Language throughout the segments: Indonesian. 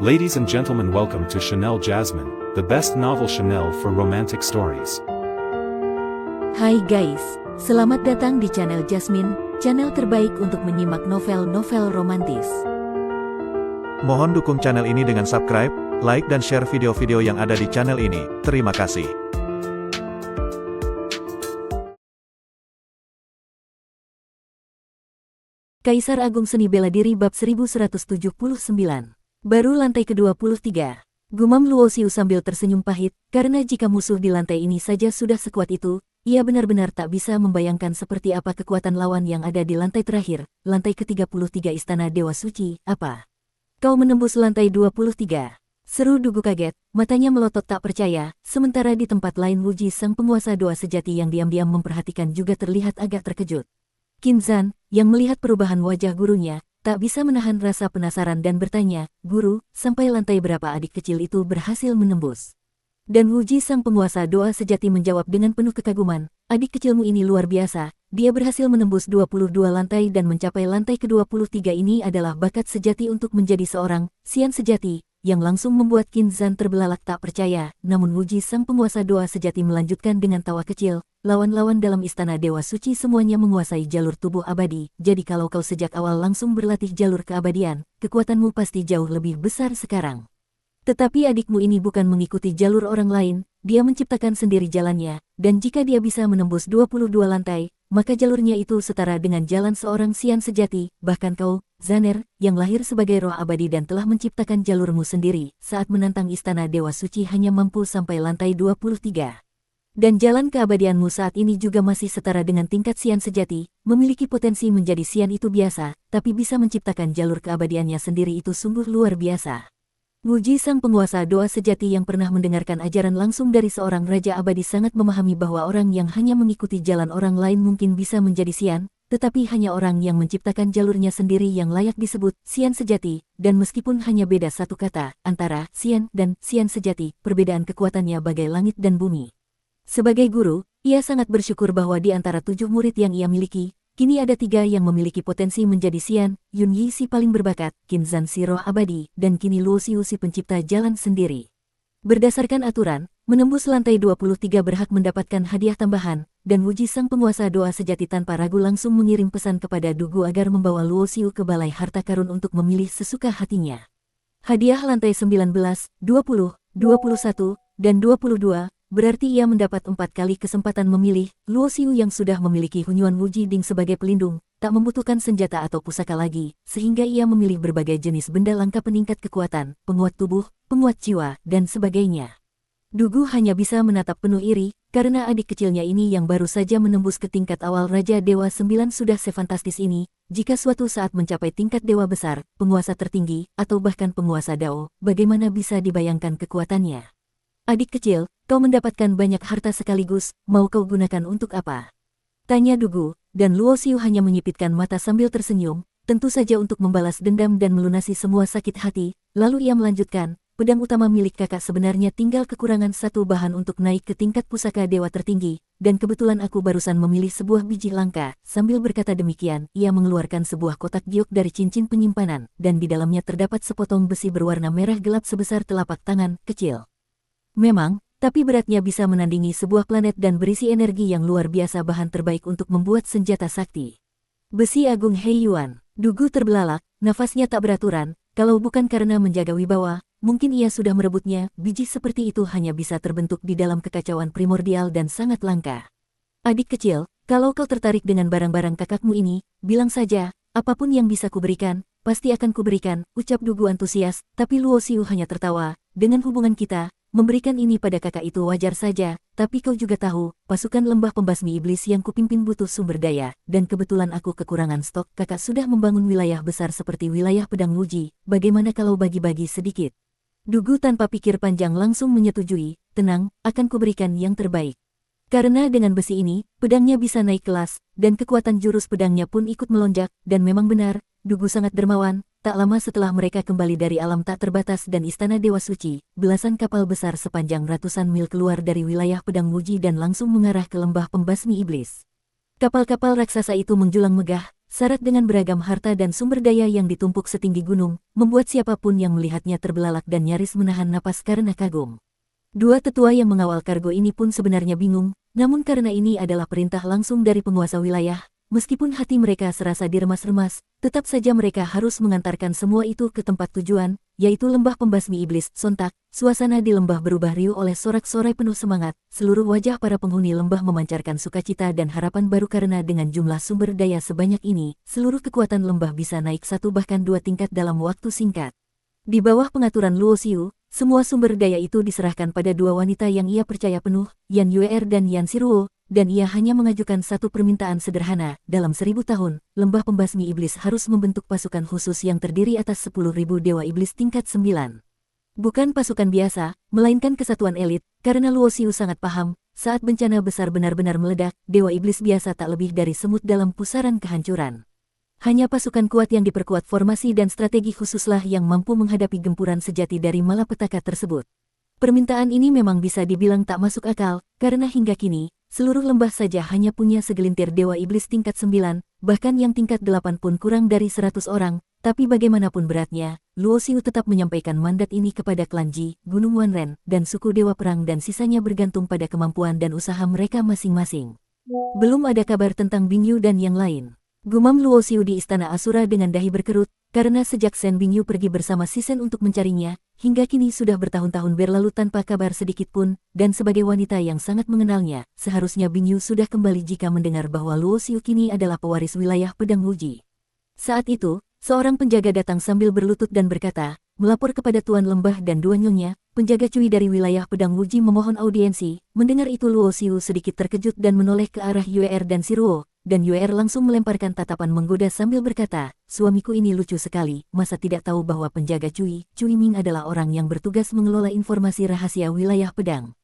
Ladies and gentlemen, welcome to Chanel Jasmine, the best novel Chanel for romantic stories. Hai guys, selamat datang di channel Jasmine, channel terbaik untuk menyimak novel-novel romantis. Mohon dukung channel ini dengan subscribe, like dan share video-video yang ada di channel ini. Terima kasih. Kaisar Agung Seni Bela Diri bab 1179. Baru lantai ke-23. Gumam Luo Xiu sambil tersenyum pahit, karena jika musuh di lantai ini saja sudah sekuat itu, ia benar-benar tak bisa membayangkan seperti apa kekuatan lawan yang ada di lantai terakhir, lantai ke-33 Istana Dewa Suci. Apa? Kau menembus lantai 23? Seru Dugu kaget, matanya melotot tak percaya, sementara di tempat lain Wuji sang penguasa doa sejati yang diam-diam memperhatikan juga terlihat agak terkejut. Qin Zan, yang melihat perubahan wajah gurunya, tak bisa menahan rasa penasaran dan bertanya, "Guru, sampai lantai berapa adik kecil itu berhasil menembus?" Dan Wuji sang penguasa doa sejati menjawab dengan penuh kekaguman, "Adik kecilmu ini luar biasa, dia berhasil menembus 22 lantai dan mencapai lantai ke-23 ini adalah bakat sejati untuk menjadi seorang Xian sejati," yang langsung membuat Qin Zan terbelalak tak percaya. Namun Wuji sang penguasa doa sejati melanjutkan dengan tawa kecil, "Lawan-lawan dalam Istana Dewa Suci semuanya menguasai jalur tubuh abadi, jadi kalau kau sejak awal langsung berlatih jalur keabadian, kekuatanmu pasti jauh lebih besar sekarang. Tetapi adikmu ini bukan mengikuti jalur orang lain, dia menciptakan sendiri jalannya, dan jika dia bisa menembus 22 lantai, maka jalurnya itu setara dengan jalan seorang Xian sejati. Bahkan kau, Zaner, yang lahir sebagai roh abadi dan telah menciptakan jalurmu sendiri, saat menantang Istana Dewa Suci hanya mampu sampai lantai 23. Dan jalan keabadianmu saat ini juga masih setara dengan tingkat Xian sejati, memiliki potensi menjadi Xian itu biasa, tapi bisa menciptakan jalur keabadiannya sendiri itu sungguh luar biasa." Wuji sang penguasa doa sejati yang pernah mendengarkan ajaran langsung dari seorang raja abadi sangat memahami bahwa orang yang hanya mengikuti jalan orang lain mungkin bisa menjadi Xian, tetapi hanya orang yang menciptakan jalurnya sendiri yang layak disebut Xian sejati, dan meskipun hanya beda satu kata antara Xian dan Xian sejati, perbedaan kekuatannya bagai langit dan bumi. Sebagai guru, ia sangat bersyukur bahwa di antara 7 murid yang ia miliki, kini ada 3 yang memiliki potensi menjadi Xian, Yun Yi si paling berbakat, Qin Zan si roh abadi, dan kini Luo Xiu si pencipta jalan sendiri. Berdasarkan aturan, menembus lantai 23 berhak mendapatkan hadiah tambahan, dan Wuji sang penguasa doa sejati tanpa ragu langsung mengirim pesan kepada Dugu agar membawa Luo Xiu ke balai harta karun untuk memilih sesuka hatinya. Hadiah lantai 19, 20, 21, dan 22, berarti ia mendapat 4 kali kesempatan memilih. Luo Xiu yang sudah memiliki Hunyuan Wuji Ding sebagai pelindung, tak membutuhkan senjata atau pusaka lagi, sehingga ia memilih berbagai jenis benda langka peningkat kekuatan, penguat tubuh, penguat jiwa, dan sebagainya. Dugu hanya bisa menatap penuh iri, karena adik kecilnya ini yang baru saja menembus ke tingkat awal Raja Dewa 9 sudah sefantastis ini, jika suatu saat mencapai tingkat Dewa Besar, penguasa tertinggi, atau bahkan penguasa Dao, bagaimana bisa dibayangkan kekuatannya? "Adik kecil, kau mendapatkan banyak harta sekaligus, mau kau gunakan untuk apa?" tanya Dugu, dan Luo Xiu hanya menyipitkan mata sambil tersenyum, tentu saja untuk membalas dendam dan melunasi semua sakit hati. Lalu ia melanjutkan, "Pedang utama milik kakak sebenarnya tinggal kekurangan 1 bahan untuk naik ke tingkat pusaka dewa tertinggi, dan kebetulan aku barusan memilih sebuah biji langka." Sambil berkata demikian, ia mengeluarkan sebuah kotak giok dari cincin penyimpanan, dan di dalamnya terdapat sepotong besi berwarna merah gelap sebesar telapak tangan kecil. Memang, tapi beratnya bisa menandingi sebuah planet dan berisi energi yang luar biasa, bahan terbaik untuk membuat senjata sakti. Besi Agung Hei Yuan. Dugu terbelalak, nafasnya tak beraturan, kalau bukan karena menjaga wibawa, mungkin ia sudah merebutnya. Biji seperti itu hanya bisa terbentuk di dalam kekacauan primordial dan sangat langka. "Adik kecil, kalau kau tertarik dengan barang-barang kakakmu ini, bilang saja, apapun yang bisa kuberikan, pasti akan kuberikan," ucap Dugu antusias, tapi Luo Xiu hanya tertawa. "Dengan hubungan kita, memberikan ini pada kakak itu wajar saja, tapi kau juga tahu, pasukan lembah pembasmi iblis yang kupimpin butuh sumber daya, dan kebetulan aku kekurangan stok. Kakak sudah membangun wilayah besar seperti wilayah Pedang Wuji, bagaimana kalau bagi-bagi sedikit?" Dugu tanpa pikir panjang langsung menyetujui, "Tenang, akan kuberikan yang terbaik." Karena dengan besi ini, pedangnya bisa naik kelas, dan kekuatan jurus pedangnya pun ikut melonjak, dan memang benar, Dugu sangat dermawan. Tak lama setelah mereka kembali dari alam tak terbatas dan Istana Dewa Suci, belasan kapal besar sepanjang ratusan mil keluar dari wilayah Pedang Wuji dan langsung mengarah ke lembah pembasmi iblis. Kapal-kapal raksasa itu menjulang megah, syarat dengan beragam harta dan sumber daya yang ditumpuk setinggi gunung, membuat siapapun yang melihatnya terbelalak dan nyaris menahan napas karena kagum. Dua tetua yang mengawal kargo ini pun sebenarnya bingung, namun karena ini adalah perintah langsung dari penguasa wilayah, meskipun hati mereka serasa diremas-remas, tetap saja mereka harus mengantarkan semua itu ke tempat tujuan, yaitu lembah pembasmi iblis. Sontak, suasana di lembah berubah riuh oleh sorak-sorai penuh semangat, seluruh wajah para penghuni lembah memancarkan sukacita dan harapan baru karena dengan jumlah sumber daya sebanyak ini, seluruh kekuatan lembah bisa naik 1 bahkan 2 tingkat dalam waktu singkat. Di bawah pengaturan Luo Xiu, semua sumber daya itu diserahkan pada dua wanita yang ia percaya penuh, Yan Yue'er dan Yan Siruo, dan ia hanya mengajukan satu permintaan sederhana. Dalam 1000 tahun, lembah pembasmi iblis harus membentuk pasukan khusus yang terdiri atas 10.000 dewa iblis tingkat 9. Bukan pasukan biasa, melainkan kesatuan elit, karena Luo Xiu sangat paham, saat bencana besar benar-benar meledak, dewa iblis biasa tak lebih dari semut dalam pusaran kehancuran. Hanya pasukan kuat yang diperkuat formasi dan strategi khususlah yang mampu menghadapi gempuran sejati dari malapetaka tersebut. Permintaan ini memang bisa dibilang tak masuk akal, karena hingga kini, seluruh lembah saja hanya punya segelintir dewa iblis tingkat 9, bahkan yang tingkat 8 pun kurang dari 100 orang, tapi bagaimanapun beratnya, Luo Xiu tetap menyampaikan mandat ini kepada klan Ji, Gunung Wanren, dan suku Dewa Perang dan sisanya bergantung pada kemampuan dan usaha mereka masing-masing. Belum ada kabar tentang Bingyu dan yang lain. Gumam Luo Xiu di Istana Asura dengan dahi berkerut, karena sejak Shen Bingyu pergi bersama si Shen untuk mencarinya, hingga kini sudah bertahun-tahun berlalu tanpa kabar sedikit pun, dan sebagai wanita yang sangat mengenalnya, seharusnya Bingyu sudah kembali jika mendengar bahwa Luo Xiu kini adalah pewaris wilayah Pedang Wuji. Saat itu, seorang penjaga datang sambil berlutut dan berkata, melapor kepada Tuan Lembah dan dua nyonya, penjaga Cui dari wilayah Pedang Wuji memohon audiensi. Mendengar itu Luo Xiu sedikit terkejut dan menoleh ke arah Yue'er dan Siruo, dan Yue'er langsung melemparkan tatapan menggoda sambil berkata, suamiku ini lucu sekali, masa tidak tahu bahwa penjaga Cui Ming adalah orang yang bertugas mengelola informasi rahasia wilayah Pedang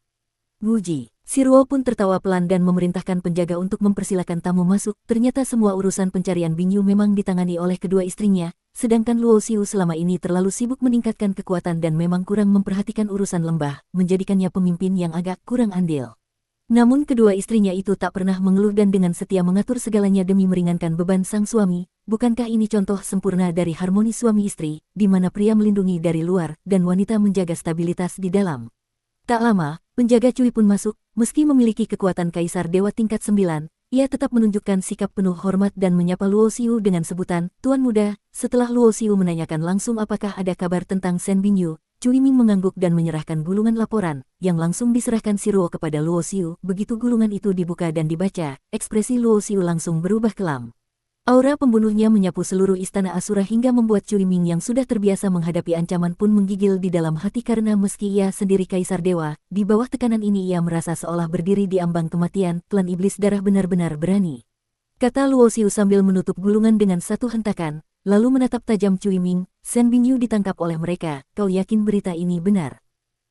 Wuji. Siruo pun tertawa pelan dan memerintahkan penjaga untuk mempersilakan tamu masuk. Ternyata semua urusan pencarian Bingyu memang ditangani oleh kedua istrinya, sedangkan Luo Xiu selama ini terlalu sibuk meningkatkan kekuatan dan memang kurang memperhatikan urusan lembah, menjadikannya pemimpin yang agak kurang andil. Namun kedua istrinya itu tak pernah mengeluh dan dengan setia mengatur segalanya demi meringankan beban sang suami. Bukankah ini contoh sempurna dari harmoni suami istri, di mana pria melindungi dari luar dan wanita menjaga stabilitas di dalam? Tak lama, penjaga Cui pun masuk. Meski memiliki kekuatan kaisar dewa tingkat 9, ia tetap menunjukkan sikap penuh hormat dan menyapa Luo Xiu dengan sebutan, Tuan Muda. Setelah Luo Xiu menanyakan langsung apakah ada kabar tentang Shen Bingyu, Cui Ming mengangguk dan menyerahkan gulungan laporan, yang langsung diserahkan Siruo kepada Luo Xiu. Begitu gulungan itu dibuka dan dibaca, ekspresi Luo Xiu langsung berubah kelam. Aura pembunuhnya menyapu seluruh istana Asura hingga membuat Cui Ming yang sudah terbiasa menghadapi ancaman pun menggigil di dalam hati karena meski ia sendiri kaisar dewa, di bawah tekanan ini ia merasa seolah berdiri di ambang kematian. Klan iblis darah benar-benar berani, kata Luo Xiu sambil menutup gulungan dengan satu hentakan, lalu menatap tajam Cui Ming. Shen Bingyu ditangkap oleh mereka, kau yakin berita ini benar?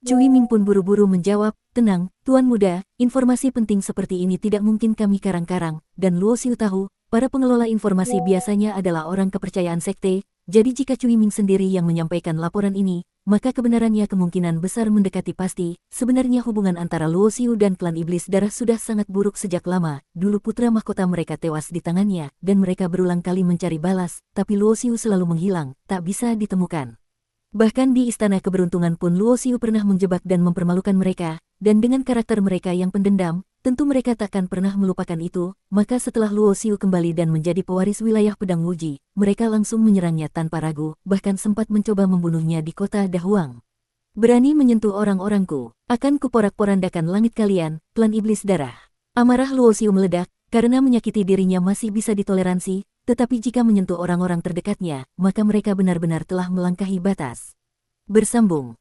Cui Ming pun buru-buru menjawab, tenang, Tuan Muda, informasi penting seperti ini tidak mungkin kami karang-karang, dan Luo Xiu tahu, para pengelola informasi biasanya adalah orang kepercayaan sekte, jadi jika Cui Ming sendiri yang menyampaikan laporan ini, maka kebenarannya kemungkinan besar mendekati pasti. Sebenarnya hubungan antara Luo Xiu dan klan iblis darah sudah sangat buruk sejak lama. Dulu putra mahkota mereka tewas di tangannya, dan mereka berulang kali mencari balas, tapi Luo Xiu selalu menghilang, tak bisa ditemukan. Bahkan di Istana Keberuntungan pun Luo Xiu pernah menjebak dan mempermalukan mereka, dan dengan karakter mereka yang pendendam, tentu mereka takkan pernah melupakan itu. Maka setelah Luo Xiu kembali dan menjadi pewaris wilayah Pedang Wuji, mereka langsung menyerangnya tanpa ragu, bahkan sempat mencoba membunuhnya di kota Dahuang. Berani menyentuh orang-orangku, akan kuporak-porandakan langit kalian, klan iblis darah. Amarah Luo Xiu meledak, karena menyakiti dirinya masih bisa ditoleransi, tetapi jika menyentuh orang-orang terdekatnya, maka mereka benar-benar telah melangkahi batas. Bersambung.